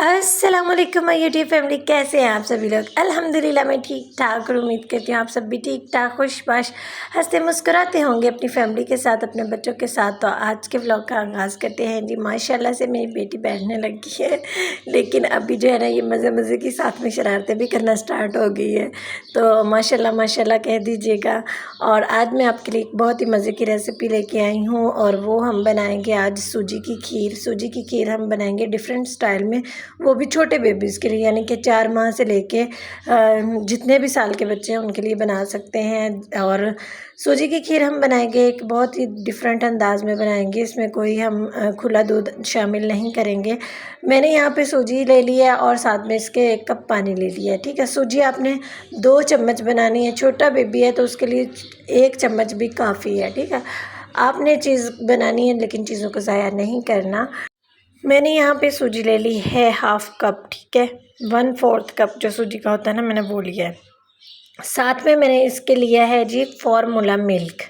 अस्सलाम वालेकुम my YouTube family, कैसे हैं आप सभी लोग। अल्हम्दुलिल्लाह मैं ठीक ठाक और उम्मीद करती हूँ आप सब भी ठीक ठाक खुशबाश हंसते मुस्कुराते होंगे अपनी फैमिली के साथ, अपने बच्चों के साथ। तो आज के व्लॉग का आगाज़ करते हैं जी। माशाल्लाह से मेरी बेटी बैठने लगी है, लेकिन अभी जो है ना ये मज़े मज़े की साथ में शरारतें भी करना स्टार्ट हो गई है। तो माशाल्लाह माशाल्लाह कह दीजिएगा। और आज मैं आपके लिए एक बहुत ही मज़े की रेसिपी लेके आई हूँ, और वो हम बनाएंगे आज सूजी की खीर। सूजी की खीर हम बनाएंगे डिफरेंट स्टाइल में, वो भी छोटे बेबीज़ के लिए, यानी कि 4 माह से लेके जितने भी साल के बच्चे हैं उनके लिए बना सकते हैं। और सूजी की खीर हम बनाएंगे एक बहुत ही डिफरेंट अंदाज में बनाएंगे। इसमें कोई हम खुला दूध शामिल नहीं करेंगे। मैंने यहाँ पे सूजी ले लिया है और साथ में इसके 1 कप पानी ले लिया है। ठीक है, सूजी आपने 2 चम्मच बनानी है। छोटा बेबी है तो उसके लिए 1 चम्मच भी काफ़ी है। ठीक है, आपने चीज़ बनानी है लेकिन चीज़ों को ज़ाया नहीं करना। मैंने यहाँ पे सूजी ले ली है 1/2 कप। ठीक है, 1/4 कप जो सूजी का होता है ना, मैंने वो लिया है। साथ में मैंने इसके लिया है जी फार्मूला मिल्क।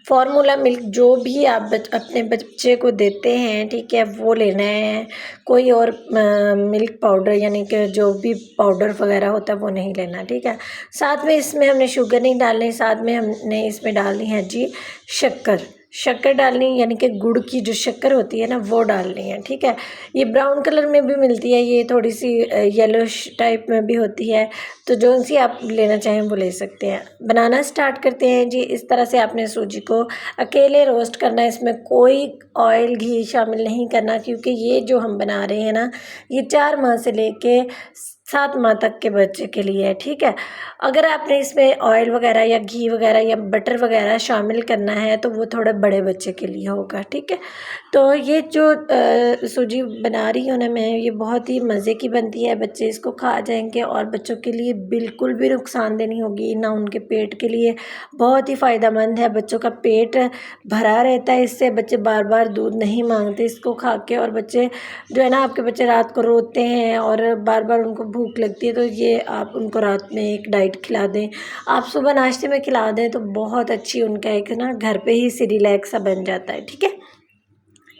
फार्मूला मिल्क जो भी आप अपने बच्चे को देते हैं, ठीक है, वो लेना है। कोई और मिल्क पाउडर यानी कि जो भी पाउडर वगैरह होता है वो नहीं लेना। ठीक है, साथ में इसमें हमने शुगर नहीं डालनी, साथ में हमने इसमें डालनी है जी शक्कर। शक्कर डालनी यानी कि गुड़ की जो शक्कर होती है ना वो डालनी है। ठीक है, ये ब्राउन कलर में भी मिलती है, ये थोड़ी सी येलोश टाइप में भी होती है, तो जो सी आप लेना चाहें वो ले सकते हैं। बनाना स्टार्ट करते हैं जी। इस तरह से आपने सूजी को अकेले रोस्ट करना है, इसमें कोई ऑयल घी शामिल नहीं करना, क्योंकि ये जो हम बना रहे हैं ना ये 4 माह से लेके 7 माह तक के बच्चे के लिए है। ठीक है, अगर आपने इसमें ऑयल वगैरह या घी वगैरह या बटर वगैरह शामिल करना है तो वो थोड़े बड़े बच्चे के लिए होगा। ठीक है, तो ये जो सूजी बना रही हूँ ना मैं, ये बहुत ही मज़े की बनती है। बच्चे इसको खा जाएंगे और बच्चों के लिए बिल्कुल भी नुकसानदेह नहीं होगी ना, उनके पेट के लिए बहुत ही फ़ायदेमंद है। बच्चों का पेट भरा रहता है इससे, बच्चे बार बार दूध नहीं मांगते इसको खा के। और बच्चे जो है ना, आपके बच्चे रात को रोते हैं और बार बार उनको भूख लगती है, तो ये आप उनको रात में एक डाइट खिला दें, आप सुबह नाश्ते में खिला दें तो बहुत अच्छी उनका एक ना घर पे ही सिरिलैक सा बन जाता है। ठीक है,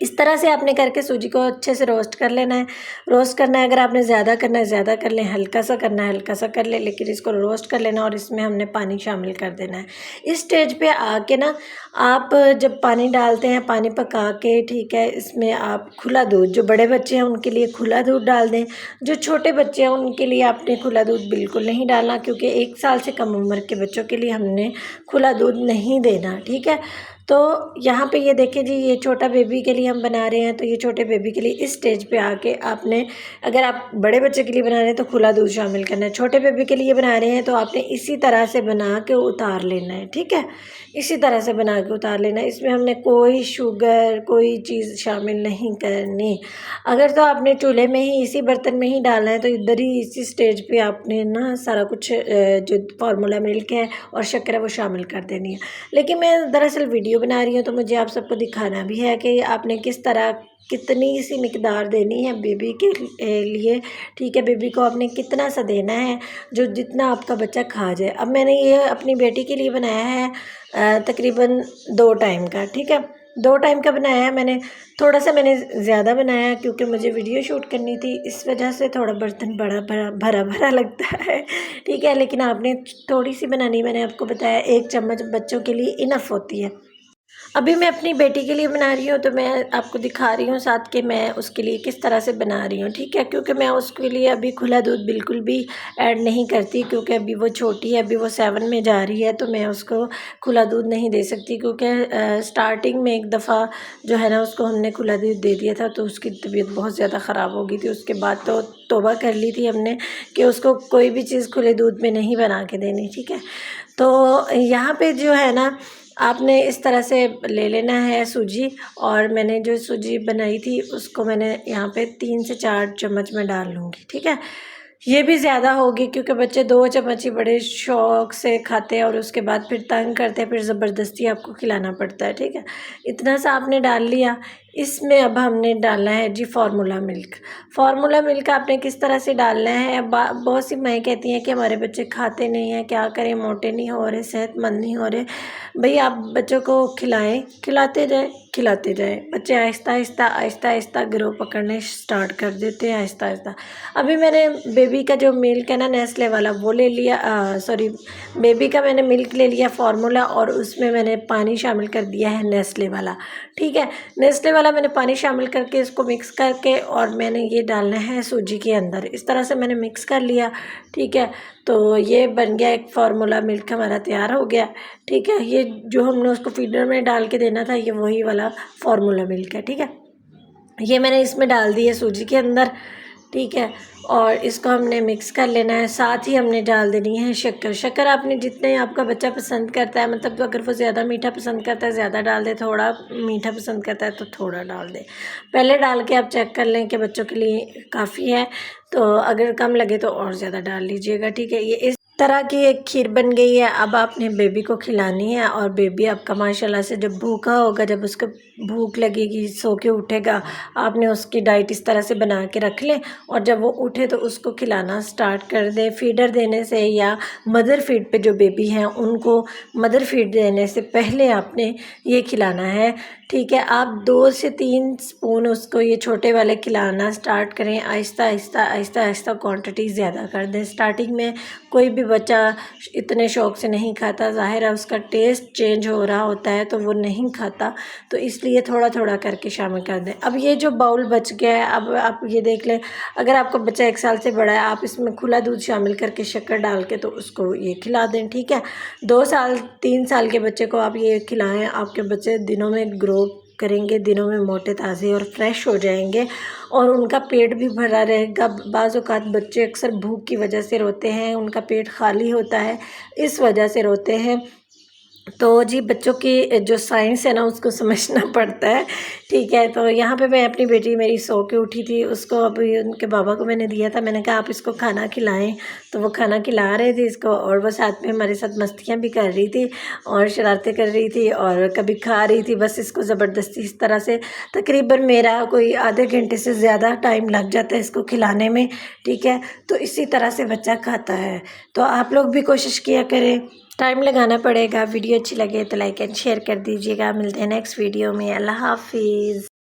इस तरह से आपने करके सूजी को अच्छे से रोस्ट कर लेना है। रोस्ट करना है, अगर आपने ज़्यादा करना है ज़्यादा कर लें, हल्का सा करना है हल्का सा कर लें, लेकिन इसको रोस्ट कर लेना और इसमें हमने पानी शामिल कर देना है। इस स्टेज पे आके ना आप जब पानी डालते हैं, पानी पका के, ठीक है, इसमें आप खुला दूध, जो बड़े बच्चे हैं उनके लिए खुला दूध डाल दें, जो छोटे बच्चे हैं उनके लिए आपने खुला दूध बिल्कुल नहीं डालना, क्योंकि 1 साल से कम उम्र के बच्चों के लिए हमने खुला दूध नहीं देना। ठीक है, तो यहाँ पे ये देखें जी, ये छोटा बेबी के लिए हम बना रहे हैं, तो ये छोटे बेबी के लिए इस स्टेज पे आके आपने, अगर आप बड़े बच्चे के लिए बना रहे हैं तो खुला दूध शामिल करना है, छोटे बेबी के लिए बना रहे हैं तो आपने इसी तरह से बना के उतार लेना है। ठीक है, इसी तरह से बना के उतार लेना है। इसमें हमने कोई शुगर कोई चीज़ शामिल नहीं करनी। अगर तो आपने चूल्हे में ही इसी बर्तन में ही डालना है तो इधर ही इसी स्टेज पे आपने ना सारा कुछ जो फार्मूला मिल्क है और शक्कर है वो शामिल कर देनी है। लेकिन मैं दरअसल वीडियो बना रही हूँ तो मुझे आप सबको दिखाना भी है कि आपने किस तरह कितनी सी मिकदार देनी है बेबी के लिए। ठीक है, बेबी को आपने कितना सा देना है जो जितना आपका बच्चा खा जाए। अब मैंने ये अपनी बेटी के लिए बनाया है तकरीबन 2 टाइम का। ठीक है, 2 टाइम का बनाया है मैंने। थोड़ा सा मैंने ज़्यादा बनाया क्योंकि मुझे वीडियो शूट करनी थी, इस वजह से थोड़ा बर्तन बड़ा भरा भरा भरा लगता है। ठीक है, लेकिन आपने थोड़ी सी बनानी, मैंने आपको बताया 1 चम्मच बच्चों के लिए इनफ होती है। अभी मैं अपनी बेटी के लिए बना रही हूँ तो मैं आपको दिखा रही हूँ साथ कि मैं उसके लिए किस तरह से बना रही हूँ। ठीक है, क्योंकि मैं उसके लिए अभी खुला दूध बिल्कुल भी ऐड नहीं करती, क्योंकि अभी वो छोटी है, अभी वो 7 में जा रही है, तो मैं उसको खुला दूध नहीं दे सकती। क्योंकि स्टार्टिंग में एक दफ़ा जो है ना उसको हमने खुला दूध दे दिया था तो उसकी तबीयत बहुत ज़्यादा ख़राब हो गई थी। उसके बाद तो तौबा कर ली थी हमने कि उसको कोई भी चीज़ खुले दूध में नहीं बना के देनी। ठीक है, तो यहाँ पे जो है ना आपने इस तरह से ले लेना है सूजी। और मैंने जो सूजी बनाई थी उसको मैंने यहाँ पे 3 से 4 चम्मच में डाल लूँगी। ठीक है, ये भी ज़्यादा होगी क्योंकि बच्चे 2 चम्मच ही बड़े शौक़ से खाते हैं और उसके बाद फिर तंग करते हैं, फिर ज़बरदस्ती आपको खिलाना पड़ता है। ठीक है, इतना सा आपने डाल लिया। इसमें अब हमने डालना है जी फार्मूला मिल्क। फार्मूला मिल्क आपने किस तरह से डालना है, बहुत सी माएँ कहती हैं कि हमारे बच्चे खाते नहीं हैं, क्या करें, मोटे नहीं हो रहे, सेहतमंद नहीं हो रहे। भई आप बच्चों को खिलाएं, खिलाते जाए, बच्चे आहिस्ता आहिस्ता ग्रो पकड़ने स्टार्ट कर देते हैं आहिस्ता आहिस्ता। अभी मैंने बेबी का जो मिल्क है ना नेस्ले वाला वो ले लिया, सॉरी, बेबी का मैंने मिल्क ले लिया फार्मूला, और उसमें मैंने पानी शामिल कर दिया है नेस्ले वाला। ठीक है, नेस्ले वाला मैंने पानी शामिल करके इसको मिक्स करके, और मैंने ये डालना है सूजी के अंदर। इस तरह से मैंने मिक्स कर लिया। ठीक है, तो ये बन गया एक फार्मूला मिल्क हमारा तैयार हो गया। ठीक है, ये जो हमने उसको फीडर में डाल के देना था ये वही वाला फार्मूला मिल्क है। ठीक है, ये मैंने इसमें डाल दी है सूजी के अंदर। ठीक है, और इसको हमने मिक्स कर लेना है। साथ ही हमने डाल देनी है शक्कर। शक्कर आपने जितने आपका बच्चा पसंद करता है, मतलब अगर वो ज़्यादा मीठा पसंद करता है ज़्यादा डाल दे, थोड़ा मीठा पसंद करता है तो थोड़ा डाल दे। पहले डाल के आप चेक कर लें कि बच्चों के लिए काफ़ी है, तो अगर कम लगे तो और ज़्यादा डाल लीजिएगा। ठीक है, ये इस तरह की एक खीर बन गई है। अब आपने बेबी को खिलानी है, और बेबी आपका माशाल्लाह से जब भूखा होगा, जब उसको भूख लगेगी, सो के उठेगा, आपने उसकी डाइट इस तरह से बना के रख लें, और जब वो उठे तो उसको खिलाना स्टार्ट कर दें। फीडर देने से या मदर फीड पे जो बेबी हैं उनको मदर फीड देने से पहले आपने ये खिलाना है। ठीक है, आप 2 से 3 स्पून उसको ये छोटे वाले खिलाना स्टार्ट करें। आहिस्ता आहिस्ता आहिस्ता आहिस्ता क्वांटिटी ज़्यादा कर दें। स्टार्टिंग में कोई भी बच्चा इतने शौक़ से नहीं खाता, ज़ाहिर है उसका टेस्ट चेंज हो रहा होता है तो वो नहीं खाता, तो इसलिए थोड़ा थोड़ा करके शामिल कर दें। अब ये जो बाउल बच गया है, अब आप ये देख लें, अगर आपका बच्चा 1 साल से बड़ा है, आप इसमें खुला दूध शामिल करके शक्कर डाल के तो उसको ये खिला दें। ठीक है, 2 साल 3 साल के बच्चे को आप ये खिलाएं, आपके बच्चे दिनों में ग्रो करेंगे, दिनों में मोटे ताज़े और फ्रेश हो जाएंगे, और उनका पेट भी भरा रहेगा। बाज़ औक़ात बच्चे अक्सर भूख की वजह से रोते हैं, उनका पेट खाली होता है, इस वजह से रोते हैं। तो जी बच्चों की जो साइंस है ना उसको समझना पड़ता है। ठीक है, तो यहाँ पे मैं अपनी बेटी मेरी सो के उठी थी, उसको अभी उनके बाबा को मैंने दिया था, मैंने कहा आप इसको खाना खिलाएं, तो वो खाना खिला रहे थे इसको, और वो साथ में हमारे साथ मस्तियाँ भी कर रही थी और शरारतें कर रही थी और कभी खा रही थी। बस इसको ज़बरदस्ती इस तरह से तकरीबन मेरा कोई आधे घंटे से ज़्यादा टाइम लग जाता है इसको खिलाने में। ठीक है, तो इसी तरह से बच्चा खाता है। तो आप लोग भी कोशिश किया करें, टाइम लगाना पड़ेगा। वीडियो अच्छी लगे तो लाइक एंड शेयर कर दीजिएगा। मिलते हैं नेक्स्ट वीडियो में। अल्लाह हाफिज़।